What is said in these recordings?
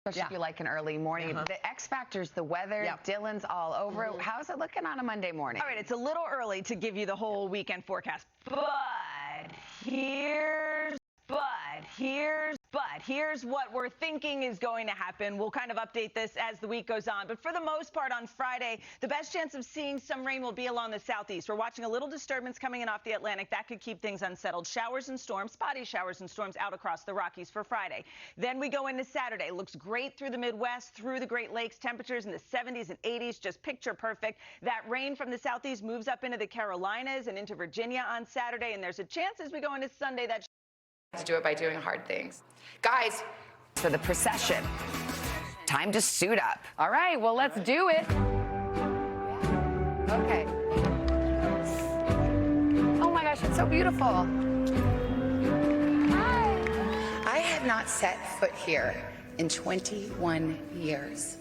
Especially if you like an early morning. The X factor's the weather. Dylan's all over it. How's it looking on a Monday morning? All right, it's a little early to give you the whole weekend forecast, but here's what we're thinking is going to happen. We'll kind of update this as the week goes on. But for the most part, on Friday, the best chance of seeing some rain will be along the southeast. We're watching a little disturbance coming in off the Atlantic. That could keep things unsettled. Showers and storms, spotty showers and storms out across the Rockies for Friday. Then we go into Saturday. Looks great through the Midwest, through the Great Lakes. Temperatures in the 70s and 80s, just picture perfect. That rain from the southeast moves up into the Carolinas and into Virginia on Saturday. And there's a chance as we go into Sunday that to do it by doing hard things. Guys, for the procession, time to suit up. All right, well, let's do it. Okay. Oh my gosh, it's so beautiful. Hi. I have not set foot here in 21 years.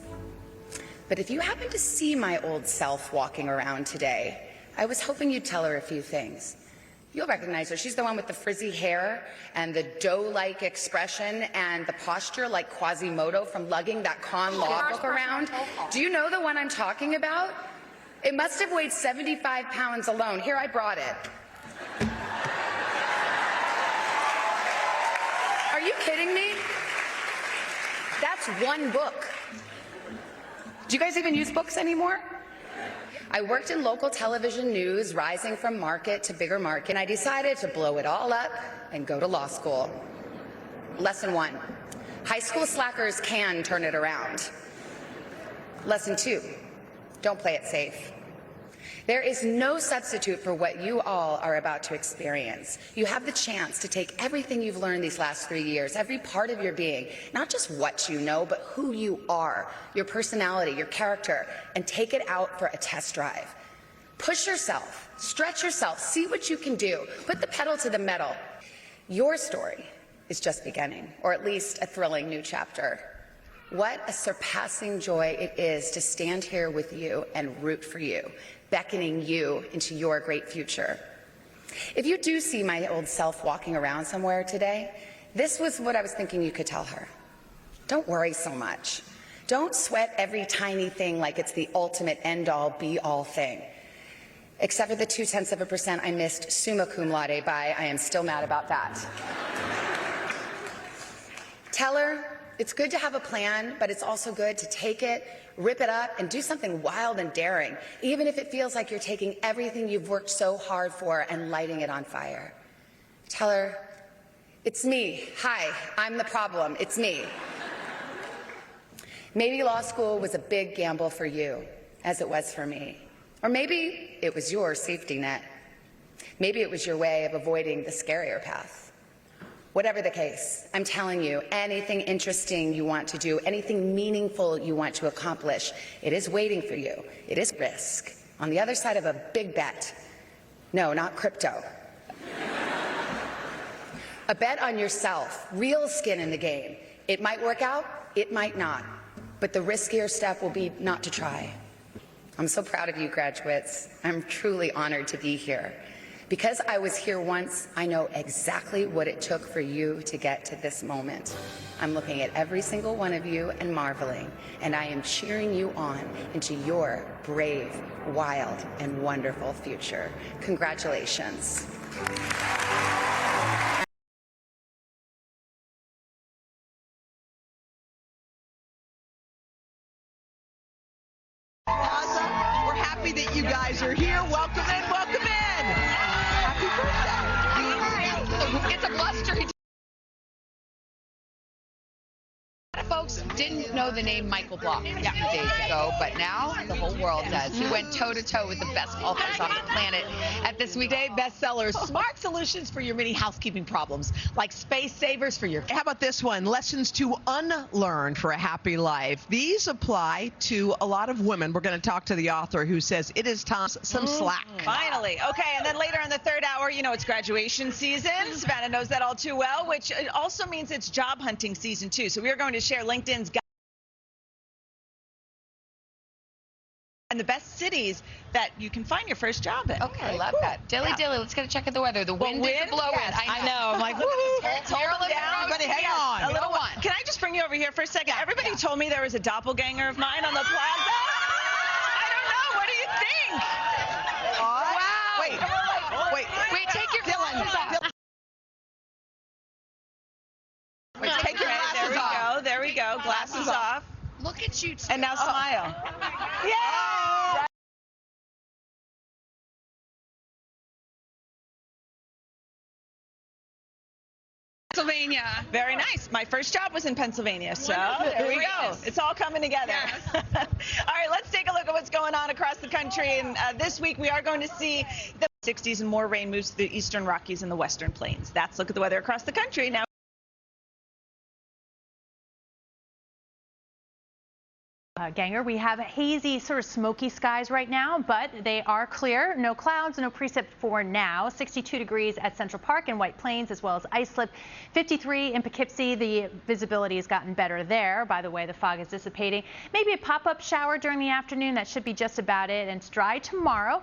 But if you happen to see my old self walking around today, I was hoping you'd tell her a few things. You'll recognize her. She's the one with the frizzy hair and the doe-like expression and the posture like Quasimodo from lugging that con law book around. Do you know the one I'm talking about? It must have weighed 75 pounds alone. Here, I brought it. Are you kidding me? That's one book. Do you guys even use books anymore? I worked in local television news, rising from market to bigger market, and I decided to blow it all up and go to law school. Lesson 1, high school slackers can turn it around. Lesson 2, don't play it safe. There is no substitute for what you all are about to experience. You have the chance to take everything you've learned these last 3 years, every part of your being, not just what you know, but who you are, your personality, your character, and take it out for a test drive. Push yourself, stretch yourself, see what you can do, put the pedal to the metal. Your story is just beginning, or at least a thrilling new chapter. What a surpassing joy it is to stand here with you and root for you, beckoning you into your great future. If you do see my old self walking around somewhere today, this was what I was thinking you could tell her. Don't worry so much. Don't sweat every tiny thing like it's the ultimate end-all, be-all thing. Except for the 0.2% I missed summa cum laude by. I am still mad about that. Tell her it's good to have a plan, but it's also good to take it, rip it up, and do something wild and daring, even if it feels like you're taking everything you've worked so hard for and lighting it on fire. Tell her, it's me. Hi, I'm the problem. It's me. Maybe law school was a big gamble for you, as it was for me. Or maybe it was your safety net. Maybe it was your way of avoiding the scarier path. Whatever the case, I'm telling you, anything interesting you want to do, anything meaningful you want to accomplish, it is waiting for you. It is risk. On the other side of a big bet. No, not crypto. A bet on yourself, real skin in the game. It might work out, it might not. But the riskier step will be not to try. I'm so proud of you, graduates. I'm truly honored to be here. Because I was here once, I know exactly what it took for you to get to this moment. I'm looking at every single one of you and marveling, and I am cheering you on into your brave, wild, and wonderful future. Congratulations. Awesome. We're happy that you guys are here. Welcome in, welcome in. Happy birthday. It's a blustery. Folks didn't know the name Michael Block a few days ago, but now the whole world does. He went toe-to-toe with the best golfers on the planet at this weekday Bestsellers, smart solutions for your many housekeeping problems, like space savers for your... How about this one? Lessons to unlearn for a happy life. These apply to a lot of women. We're going to talk to the author who says it is time some slack. Finally. Okay, and then later in the third hour, you know, it's graduation season. Savannah knows that all too well, which also means it's job hunting season too. So we are going to share LinkedIn's and the best cities that you can find your first job in. Okay, I love that. Dilly, let's get a check of the weather. The wind is blowing. Yes, I know. I'm like, look at this. Hold down. Everybody, hang on. A little one. Can I just bring you over here for a second? Everybody told me there was a doppelganger of mine on the plaza. I don't know. What do you think? Wow. Wait, take your glasses off. Take your glasses off. There we go. Glasses off. Look at you two. And now smile. Yay! Pennsylvania. Very nice. My first job was in Pennsylvania, so there we go. It's all coming together. Yes. All right, let's take a look at what's going on across the country. And this week we are going to see the 60s and more rain moves through the eastern Rockies and the western plains. That's a look at the weather across the country. Now, Ganger, we have hazy, sort of smoky skies right now, but they are clear. No clouds, no precip for now. 62 degrees at Central Park and White Plains, as well as Islip. 53 in Poughkeepsie. The visibility has gotten better there. By the way, the fog is dissipating. Maybe a pop-up shower during the afternoon. That should be just about it. And it's dry tomorrow.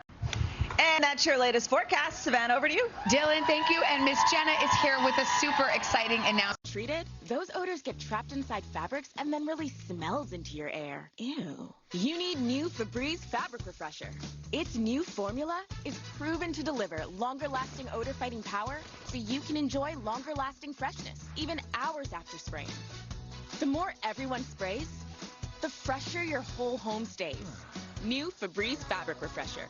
and that's your latest forecast. Savannah, over to you. Dylan, thank you. And Miss Jenna is here with a super exciting announcement. Treated, those odors get trapped inside fabrics and then release smells into your air. Ew. You need new Febreze Fabric Refresher. Its new formula is proven to deliver longer-lasting odor-fighting power so you can enjoy longer-lasting freshness, even hours after spraying. The more everyone sprays, the fresher your whole home stays. New Febreze Fabric Refresher.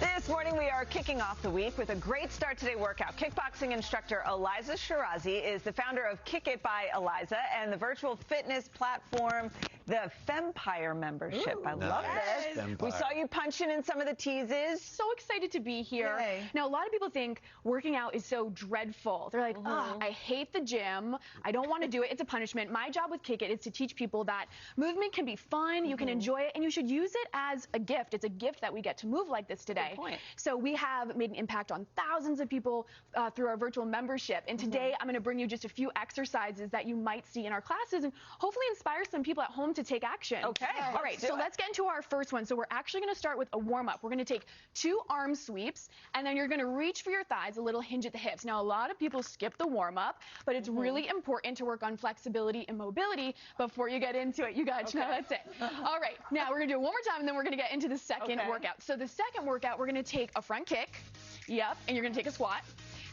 This morning, we are kicking off the week with a great Start Today workout. Kickboxing instructor Eliza Shirazi is the founder of Kick It by Eliza and the virtual fitness platform, the Fempire membership. I love this. Fempire. We saw you punching in some of the teases. So excited to be here. Yay. Now, a lot of people think working out is so dreadful. They're like, oh, I hate the gym. I don't want to do it. It's a punishment. My job with Kick It is to teach people that movement can be fun, you can enjoy it, and you should use it as a gift. It's a gift that we get to move like this today. Good point. So we have made an impact on thousands of people through our virtual membership. And today I'm going to bring you just a few exercises that you might see in our classes and hopefully inspire some people at home to take action. Okay. All right, so let's get into our first one. So we're actually going to start with a warm-up. We're going to take 2 arm sweeps, and then you're going to reach for your thighs, a little hinge at the hips. Now, a lot of people skip the warm-up, but it's really important to work on flexibility and mobility before you get into it. You guys know that's it. All right, now we're going to do it one more time, and then we're going to get into the second workout. So the second workout, we're going to take a front kick, and you're going to take a squat,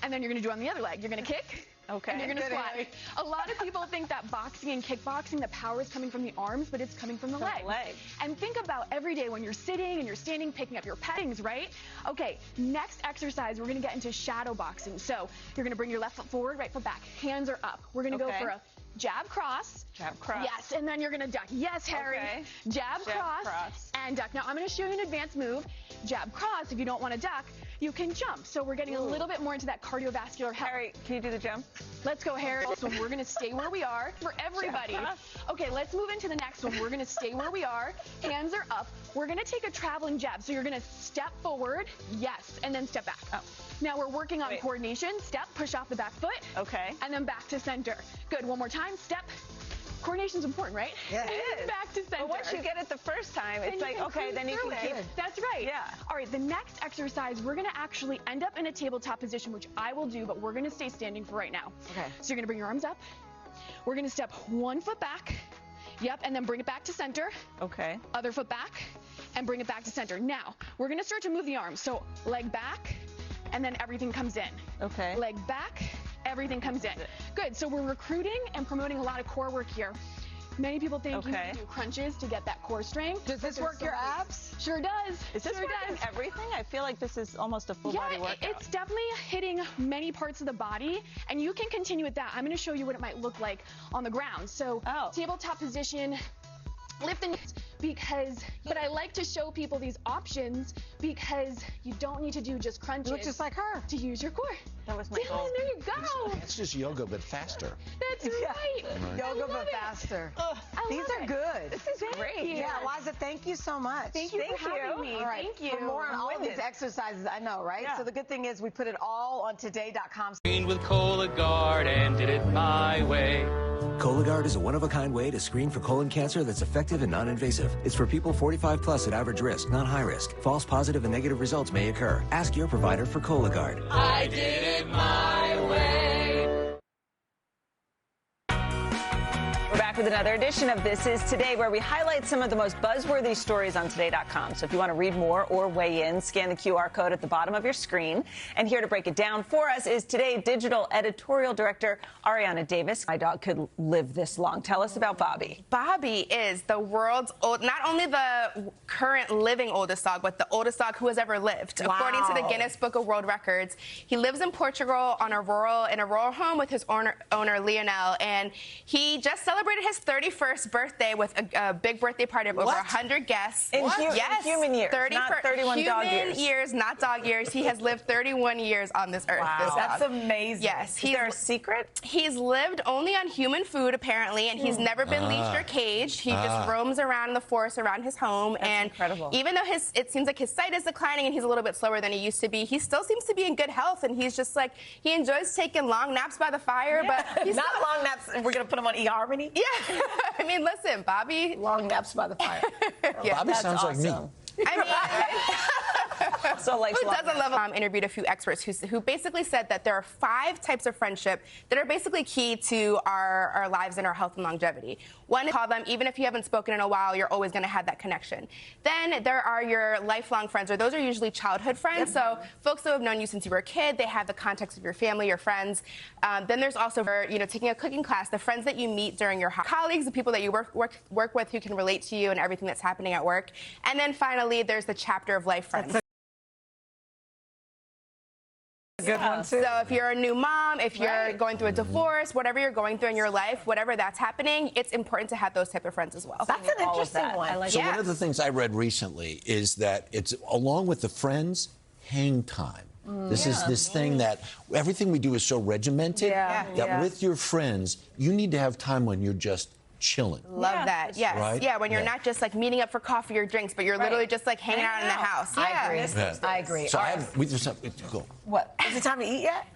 and then you're going to do it on the other leg. You're going to kick, and you're going to squat. A lot of people think that boxing and kickboxing, the power is coming from the arms, but it's coming from the legs. And think about every day when you're sitting and you're standing, picking up your pettings, right? Okay, next exercise, we're going to get into shadow boxing. So you're going to bring your left foot forward, right foot back. Hands are up. We're going to go for a jab cross. Jab cross. Yes, and then you're going to duck. Yes, Harry. Jab cross and duck. Now, I'm going to show you an advanced move. Jab cross. If you don't want to duck, you can jump. So we're getting a little bit more into that cardiovascular health. Harry, can you do the jump? Let's go, Harry. So we're going to stay where we are for everybody. Okay, let's move into the next one. We're going to stay where we are. Hands are up. We're going to take a traveling jab. So you're going to step forward, and then step back. Now we're working on coordination. Step, push off the back foot. And then back to center. Good. One more time. Step. Coordination's important, right? Yeah, it is. Back to center. But once you get it the first time, it's like, okay, then you can keep it. That's right. Yeah. All right, the next exercise, we're going to actually end up in a tabletop position, which I will do, but we're going to stay standing for right now. Okay. So you're going to bring your arms up. We're going to step 1 foot back. And then bring it back to center. Okay. Other foot back, and bring it back to center. Now, we're going to start to move the arms. So leg back, and then everything comes in. Okay. Leg back, everything comes in. Good. So we're recruiting and promoting a lot of core work here. Many people think you need to do crunches to get that core strength. Does this work your abs? Sure does. Is this working everything? I feel like this is almost a full body workout. It's definitely hitting many parts of the body, and you can continue with that. I'm going to show you what it might look like on the ground. So tabletop position, lift the knees, but I like to show people these options because you don't need to do just crunches. You look just like her. To use your core. That was my goal. There you go. It's just yoga, but faster. That's right. Yoga, but faster. These are good. This is great. Yeah, Eliza, thank you so much. Thank you for having me. All right. Thank you. For more on all of these exercises, I know, right? Yeah. So the good thing is we put it all on today.com. With Cola Guard and did it my way. Cologuard is a one-of-a-kind way to screen for colon cancer that's effective and non-invasive. It's for people 45 plus at average risk, not high risk. False positive and negative results may occur. Ask your provider for Cologuard. I did it my way. We're back with another edition of This Is Today, where we highlight some of the most buzzworthy stories on Today.com. So if you want to read more or weigh in, scan the QR code at the bottom of your screen. And here to break it down for us is Today Digital Editorial Director Ariana Davis. My dog could live this long. Tell us about Bobby. Bobby is the world's old, not only the current living oldest dog, but the oldest dog who has ever lived. Wow. According to the Guinness Book of World Records, he lives in Portugal in a rural home with his owner Lionel, and he just celebrated his 31st birthday with a big birthday party of over 100 guests. In human years, 30 not 31 dog years. Human years, not dog years. He has lived 31 years on this earth. Wow. This dog. That's amazing. Yes. Is there a secret? He's lived only on human food, apparently, and he's never been leashed or caged. He just roams around the forest around his home. That's and incredible. Even though it seems like his sight is declining and he's a little bit slower than he used to be, he still seems to be in good health. And he's just like, he enjoys taking long naps by the fire, but he's not long naps. We're going to put him on eHarmony? Yeah. I mean, listen, Bobby. Long naps by the fire. Yeah, Bobby sounds awesome. like me. I mean, So like who doesn't love him? Interviewed a few experts who basically said that there are 5 types of friendship that are basically key to our lives and our health and longevity. One, call them, even if you haven't spoken in a while, you're always going to have that connection. Then there are your lifelong friends, or those are usually childhood friends. So folks who have known you since you were a kid, they have the context of your family, your friends. Then there's also, taking a cooking class, the friends that you meet during your colleagues, the people that you work with who can relate to you and everything that's happening at work. And then finally, there's the chapter of life friends. Good one, too. So if you're a new mom, if you're going through a divorce, whatever you're going through in your life, whatever that's happening, it's important to have those type of friends as well. That's an interesting one. I like So one of the things I read recently is that it's along with the friends, hang time. This is this thing that everything we do is so regimented that with your friends, you need to have time when you're just chilling. Love that. Yes. Right? Yeah, when you're not just like meeting up for coffee or drinks, but you're literally just like hanging out in the house. I agree. Yeah. I agree. So we just have to go. What? Is it time to eat yet?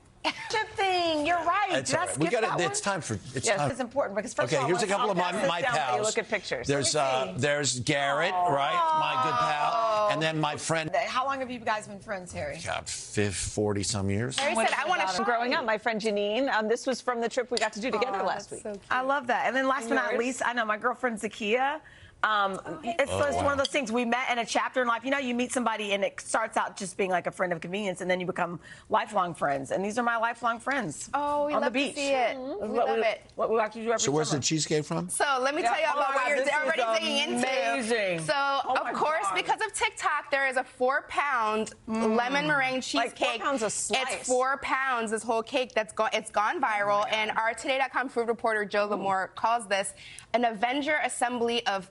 Chip thing. You're right. It's Did I all right. skip that one? It's time for. It's Yes, time. it's important because first of all, Okay, here's a couple of my Down pals. while you look at pictures. There's Garrett, right? My good pal, and then my friend. How long have you guys been friends, Harry? 40 some years. Harry said, I want to Growing up, my friend Janine, this was from the trip we got to do together last week. So I love that. And then last but not least, I know my girlfriend Zakia. It's one of those things we met in a chapter in life. You know, you meet somebody and it starts out just being like a friend of convenience, and then you become lifelong friends. And these are my lifelong friends. Oh, we on love the beach. to see it. We love it. What we like to do every So where's the summer. cheesecake from? So let me tell you about what you're already digging into. Amazing. So of course, because of TikTok, there is a 4-pound lemon meringue cheesecake. Like 4 pounds a slice. It's 4 pounds. This whole cake it's gone viral, and our Today.com food reporter Joe Lamore calls this an Avenger assembly of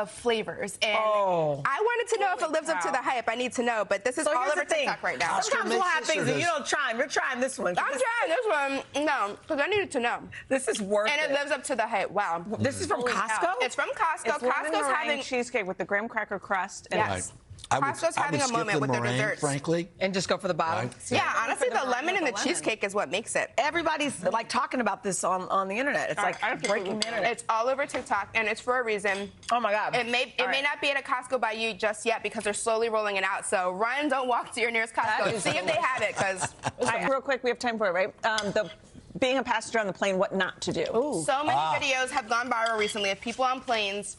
flavors. And I wanted to know if it lives up to the hype. I need to know, but this is all over TikTok right now. Sometimes we'll have things that you don't try. We're trying this one. I'm trying this one. No, because I needed to know. This is worth and it lives up to the hype. Wow. This is from Costco? It's from Costco. It's lemon Costco's meringue having cheesecake with the graham cracker crust. And Yes. I would Costco's having a skip moment the with their meringue, desserts. frankly. And just go for the bottom. Right. Yeah, honestly, the lemon in the cheesecake is what makes it. Everybody's like talking about this on the internet. It's like breaking the internet. It's all over TikTok, and it's for a reason. Oh my God. It may not be at a Costco by you just yet because they're slowly rolling it out. So run, don't walk to your nearest Costco. See if they have it, because real quick, we have time for it, right? Being a passenger on the plane, what not to do. So many videos have gone viral recently of people on planes.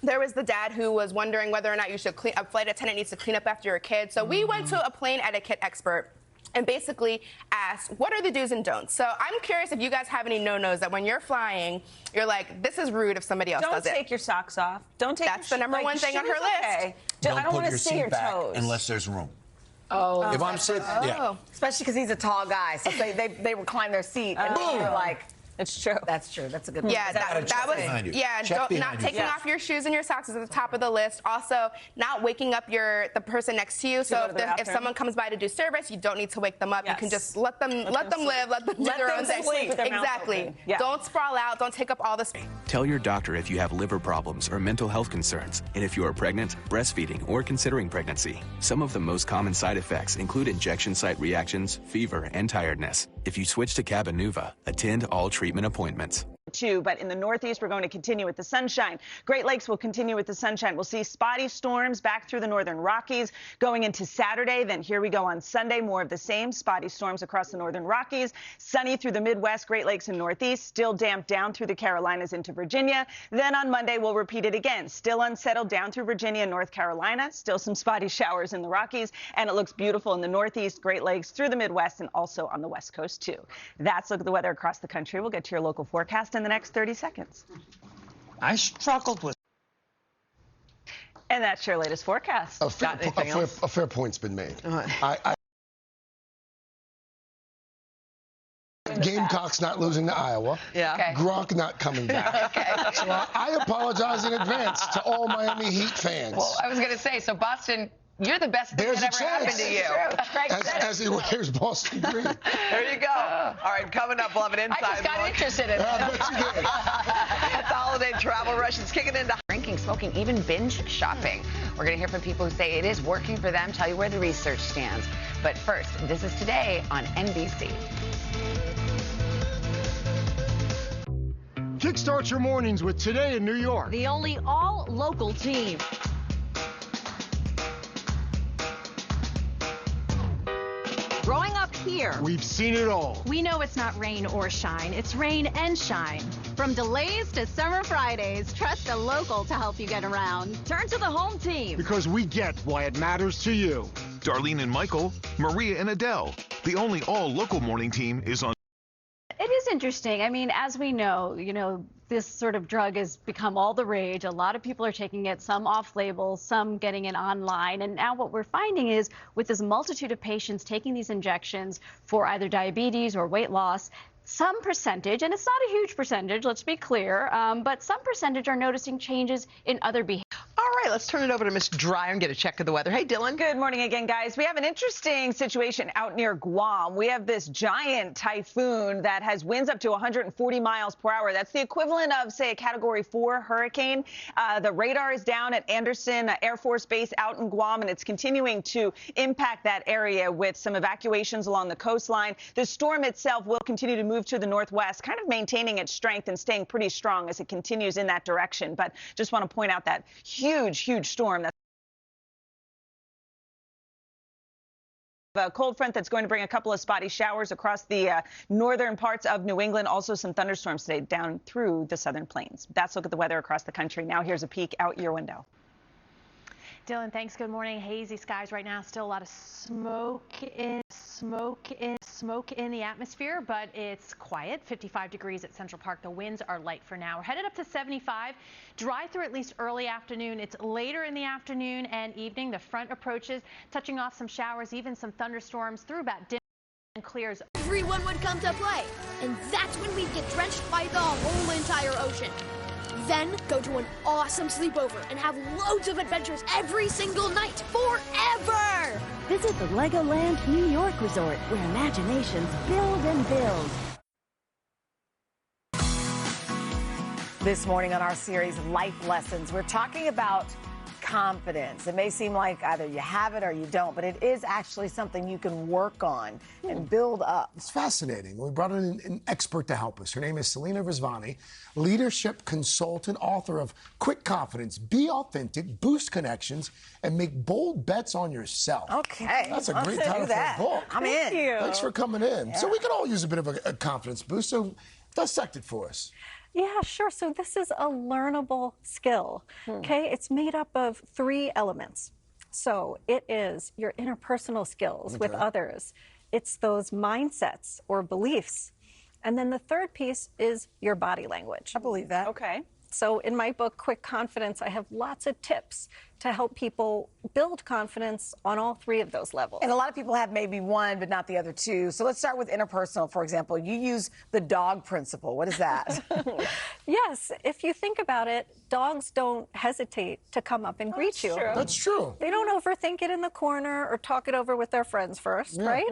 There was the dad who was wondering whether or not a flight attendant needs to clean up after your kid. So we went to a plane etiquette expert and basically asked, what are the do's and don'ts? So I'm curious if you guys have any no-nos that when you're flying, you're like, this is rude if somebody else does it. Don't take your socks off. Don't take That's the number one thing on her list. Okay. Don't I don't put want to your see seat your back toes. unless there's room. Oh. If I'm sitting, yeah. Especially because he's a tall guy, so they recline their seat, and you're like, it's true. That's true. That's a good one. Yeah, that was not taking off your shoes and your socks is at the top of the list. Also, not waking up the person next to you. So if someone comes by to do service, you don't need to wake them up. You can just let them live, let them do their own thing. Exactly. Don't sprawl out. Don't take up all the space. Tell your doctor if you have liver problems or mental health concerns, and if you are pregnant, breastfeeding, or considering pregnancy. Some of the most common side effects include injection site reactions, fever, and tiredness. If you switch to Cabenuva, attend all treatment appointments. too, but in the Northeast, we're going to continue with the sunshine. Great Lakes will continue with the sunshine. We'll see spotty storms back through the northern Rockies going into Saturday. Then here we go on Sunday, more of the same spotty storms across the northern Rockies, sunny through the Midwest, Great Lakes and Northeast, still damp down through the Carolinas into Virginia. Then on Monday, we'll repeat it again. Still unsettled down through Virginia and North Carolina, still some spotty showers in the Rockies, and it looks beautiful in the Northeast, Great Lakes, through the Midwest, and also on the West Coast too. That's a look at the weather across the country. We'll get to your local forecast in the next 30 seconds. I struggled with. And that's your latest forecast. A fair point's been made. Gamecocks not losing to Iowa. Yeah. Okay. Gronk not coming back. Okay. So I apologize in advance to all Miami Heat fans. Well, I was going to say, so Boston, you're the best thing There's that ever happened to you. As he wears Boston green. There you go. All right, coming up, we'll have an inside I just got interested in it. I bet you did. It's the holiday travel rush. It's kicking into drinking, smoking, even binge shopping. We're going to hear from people who say it is working for them, tell you where the research stands. But first, this is Today on NBC. Kickstart your mornings with Today in New York. The only all-local team. Growing up here, We've seen it all. We know it's not rain or shine, it's rain and shine. from delays to summer Fridays, trust a local to help you get around. Turn to the home team. Because we get why it matters to you. Darlene and Michael, Maria and Adele. The only all-local morning team is on. It is interesting. I mean, as we know, this sort of drug has become all the rage. A lot of people are taking it, some off-label, some getting it online. And now what we're finding is with this multitude of patients taking these injections for either diabetes or weight loss, some percentage, and it's not a huge percentage, let's be clear, but some percentage are noticing changes in other behaviors. All right, let's turn it over to Miss Dreyer and get a check of the weather. Hey, Dylan. Good morning again, guys. We have an interesting situation out near Guam. We have this giant typhoon that has winds up to 140 miles per hour. That's the equivalent of, say, a Category 4 hurricane. The radar is down at Andersen Air Force Base out in Guam, and it's continuing to impact that area with some evacuations along the coastline. The storm itself will continue to move to the northwest, kind of maintaining its strength and staying pretty strong as it continues in that direction. But just want to point out that huge storm. That's a cold front that's going to bring a couple of spotty showers across the northern parts of New England. Also some thunderstorms today down through the southern plains. That's a look at the weather across the country. Now here's a peek out your window. Dylan, thanks. Good morning. Hazy skies right now. Still a lot of smoke in the atmosphere, but it's quiet. 55 degrees at Central Park. The winds are light for now. We're headed up to 75. Dry through at least early afternoon. It's later in the afternoon and evening. The front approaches, touching off some showers, even some thunderstorms through about dinner and clears. Everyone would come to play, and that's when we'd get drenched by the whole entire ocean. Then go to an awesome sleepover and have loads of adventures every single night, forever! Visit the Legoland New York Resort, where imaginations build and build. This morning on our series, Life Lessons, we're talking about confidence. It may seem like either you have it or you don't, but it is actually something you can work on and build up. It's fascinating. We brought in an expert to help us. Her name is Selena Rizvani, leadership consultant, author of Quick Confidence, Be Authentic, Boost Connections, and Make Bold Bets on Yourself. Okay. That's a great title for a book. I'm in. Thanks for coming in. Yeah. So we can all use a bit of a confidence boost, so dissect it for us. Yeah, sure. So this is a learnable skill, okay? It's made up of 3 elements. So it is your interpersonal skills with others. It's those mindsets or beliefs. And then the third piece is your body language. I believe that. Okay. So in my book, Quick Confidence, I have lots of tips to help people build confidence on all 3 of those levels. And a lot of people have maybe one, but not the other 2. So let's start with interpersonal, for example. You use the dog principle. What is that? Yes, if you think about it, dogs don't hesitate to come up and greet you. True. That's true. They don't overthink it in the corner or talk it over with their friends first, right?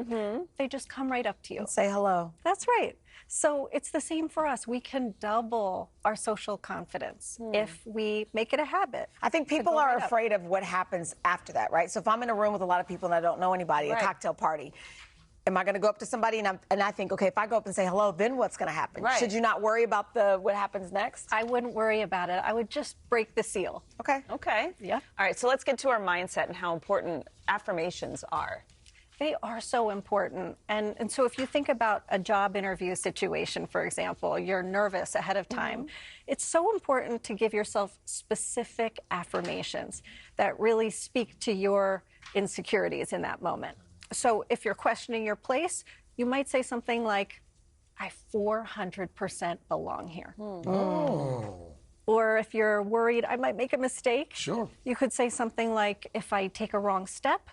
They just come right up to you. And say hello. That's right. So it's the same for us. We can double our social confidence if we make it a habit. I think people are afraid of what happens after that, right? So if I'm in a room with a lot of people and I don't know anybody, a cocktail party, am I going to go up to somebody and I think, okay, if I go up and say hello, then what's going to happen? Right. Should you not worry about what happens next? I wouldn't worry about it. I would just break the seal. Okay. Okay. Yeah. All right, so let's get to our mindset and how important affirmations are. They are so important. And so if you think about a job interview situation, for example, you're nervous ahead of time. It's so important to give yourself specific affirmations that really speak to your insecurities in that moment. So if you're questioning your place, you might say something like, I 400% belong here. Oh. Or if you're worried I might make a mistake, Sure. you could say something like, if I take a wrong step,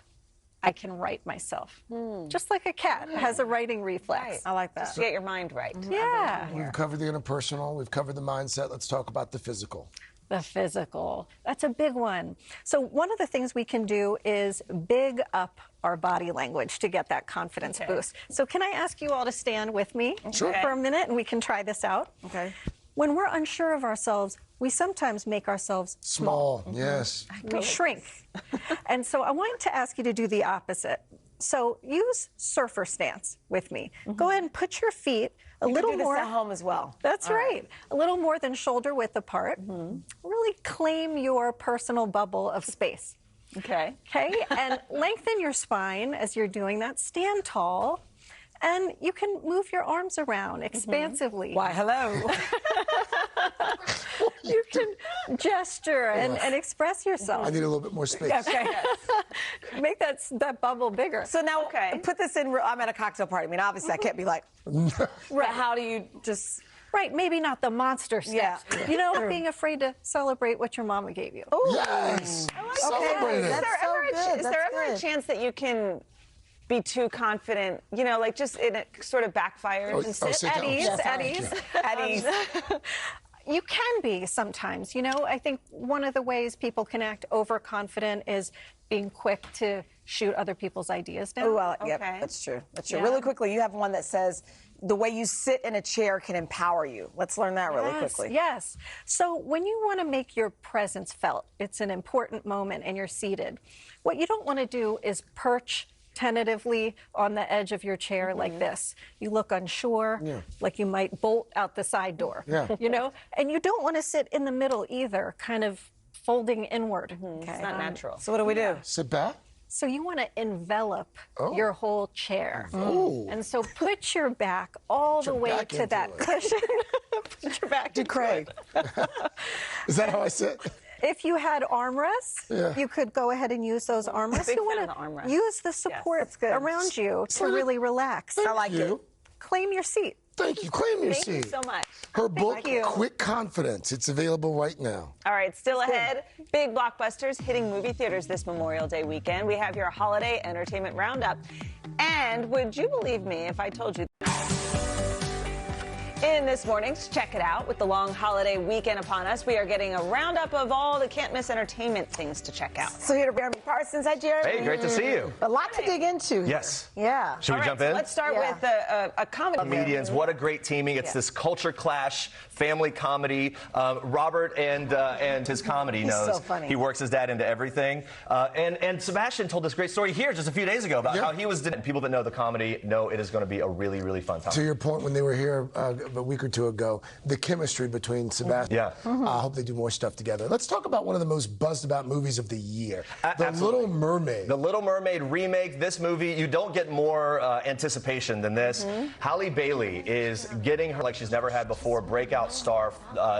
I can right myself. Just like a cat has a writing reflex. Right. I like that. Just to get your mind right. Yeah. We've covered the interpersonal. We've covered the mindset. Let's talk about the physical. The physical. That's a big one. So one of the things we can do is big up our body language to get that confidence boost. So can I ask you all to stand with me for a minute and we can try this out? Okay. When we're unsure of ourselves, we sometimes make ourselves small. Yes. We shrink. And so I want to ask you to do the opposite. So use surfer stance with me. Go ahead and put your feet a little can do more this at home as well. That's right. A little more than shoulder width apart. Really claim your personal bubble of space. Okay. Okay, and lengthen your spine as you're doing that. Stand tall. And you can move your arms around expansively. Why, hello. You can gesture and express yourself. I need a little bit more space. Okay. Make that bubble bigger. So now, put this in. I'm at a cocktail party. I mean, obviously, I can't be like, Right. how do you just... Right, maybe not the monster steps. Yeah. You know, being afraid to celebrate what your mama gave you. Yes. Celebrate it. Is there ever a chance that you can be too confident, you know, like just it sort of backfires and sit down. At ease. You can be sometimes. You know, I think one of the ways people can act overconfident is being quick to shoot other people's ideas down. Oh, well, yep, that's true. That's true. Really quickly, you have one that says the way you sit in a chair can empower you. Let's learn that really quickly. Yes. So when you want to make your presence felt, it's an important moment and you're seated. What you don't want to do is perch tentatively on the edge of your chair like this. You look unsure, like you might bolt out the side door, you know? And you don't want to sit in the middle either, kind of folding inward. Okay. It's not natural. So what do we do? Sit back. So you want to envelop your whole chair. And so put your back all the way to that cushion. Put your back to Craig. Is that how I sit? If you had armrests, you could go ahead and use those armrests. You want to use the support around you to really relax. I like it. Claim your seat. Thank you. Claim your seat. Thank you so much. Her book, Quick Confidence. It's available right now. All right, still ahead. Big blockbusters hitting movie theaters this Memorial Day weekend. We have your holiday entertainment roundup. And would you believe me if I told you in this morning's Check It Out, with the long holiday weekend upon us, we are getting a roundup of all the can't-miss entertainment things to check out. So here to Jeremy Parsons. Hi, Jeremy. Hey, great to see you. A lot to dig into. Yes. Yeah. Should we jump in? Let's start with a comedy. Comedians, what a great teaming. It's this culture clash, family comedy. Robert and his comedy knows. So funny. He works his dad into everything. And Sebastian told this great story here just a few days ago about how he was... People that know the comedy know it is going to be a really, really fun time. To your point, when they were here a week or two ago, the chemistry between Sebastian. I hope they do more stuff together. Let's talk about one of the most buzzed about movies of the year, The Little Mermaid. The Little Mermaid remake. This movie, you don't get more anticipation than this. Halle Bailey is getting her like she's never had before, breakout star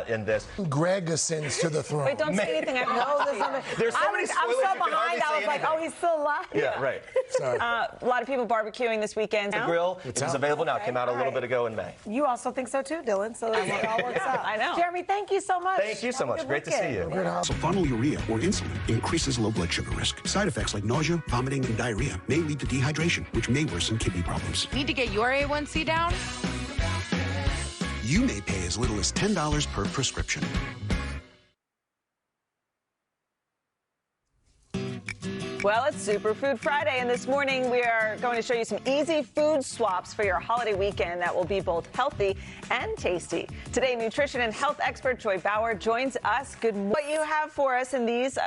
in this. Greg ascends to the throne. Wait, don't say anything. I know There's so many spoilers, I'm so you can hardly behind. I was say like, anything. oh, he's still alive. Yeah, right. Sorry. A lot of people barbecuing this weekend. The Grill. It's available now. Came out a little bit ago in May. You also think so too, Dylan, so it all works out. I know. Jeremy, thank you so much. Thank you so much. Great to see you. Sulfonylurea or insulin increases low blood sugar risk. Side effects like nausea, vomiting, and diarrhea may lead to dehydration, which may worsen kidney problems. Need to get your A1C down? You may pay as little as $10 per prescription. Well, it's Superfood Friday, and this morning we are going to show you some easy food swaps for your holiday weekend that will be both healthy and tasty. Today, nutrition and health expert Joy Bauer joins us. Good morning. What you have for us in these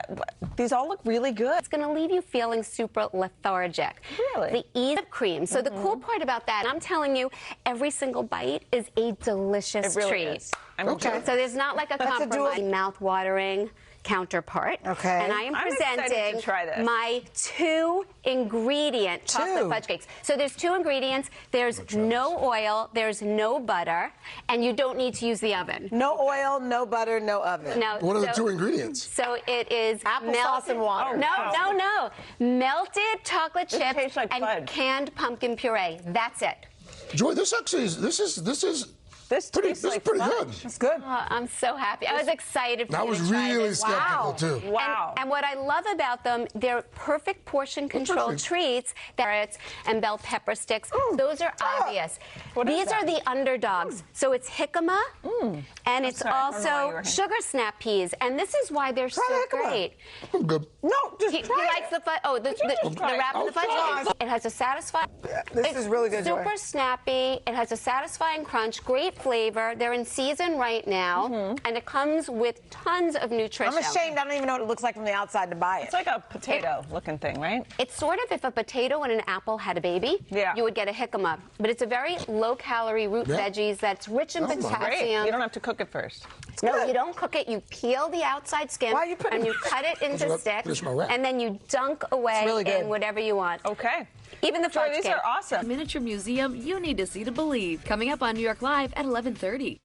all look really good. It's going to leave you feeling super lethargic. Really? The ease of cream. So the cool part about that, I'm telling you, every single bite is a delicious treat. Is. Okay. So there's not like a compromise. Mouth-watering counterpart. Okay. And I am excited presenting to try this. my 2-ingredient chocolate fudge cakes. So there's 2 ingredients. There's no oil, there's no butter, and you don't need to use the oven. No oil, no butter, no oven. No. What are the 2 ingredients? So it is applesauce and water. No. Melted chocolate chips tastes like and fudge. canned pumpkin puree. That's it. Joy, this actually is this is pretty good. It's good. Oh, I'm so happy. I was excited for I you was to try really this. skeptical too. Wow. And what I love about them, they're perfect portion control treats. Carrots and bell pepper sticks. Those are obvious. These are the underdogs. So it's jicama, and it's also sugar snap peas. And this is why they're so great. I'm good. No, just He likes the fudge. Oh, the wrap of the fudge. It has a satisfying. This is really good, Joy. Super snappy. It has a satisfying crunch. Great flavor. They're in season right now, and it comes with tons of nutrition. I'm ashamed. I don't even know what it looks like from the outside to buy it. It's like a potato-looking thing, right? It's sort of if a potato and an apple had a baby, you would get a jicama. But it's a very low-calorie root veggies that's rich in potassium. Great. You don't have to cook it first. No, you don't cook it. You peel the outside skin and you cut it into sticks, and then you dunk away in whatever you want. Okay. Even the fudge These cake. are awesome. Miniature museum you need to see to believe. Coming up on New York Live at 11:30.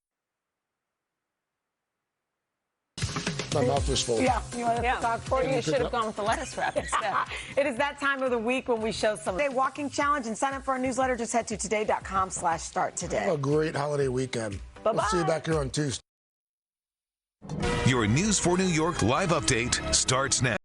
My mouth was full. Yeah, you want to talk for You should have gone with the lettuce wrap instead. It is that time of the week when we show some Today Walking Challenge, and sign up for our newsletter. Just head to today.com/start today. Have a great holiday weekend. Bye-bye. We'll see you back here on Tuesday. Your News for New York live update starts now.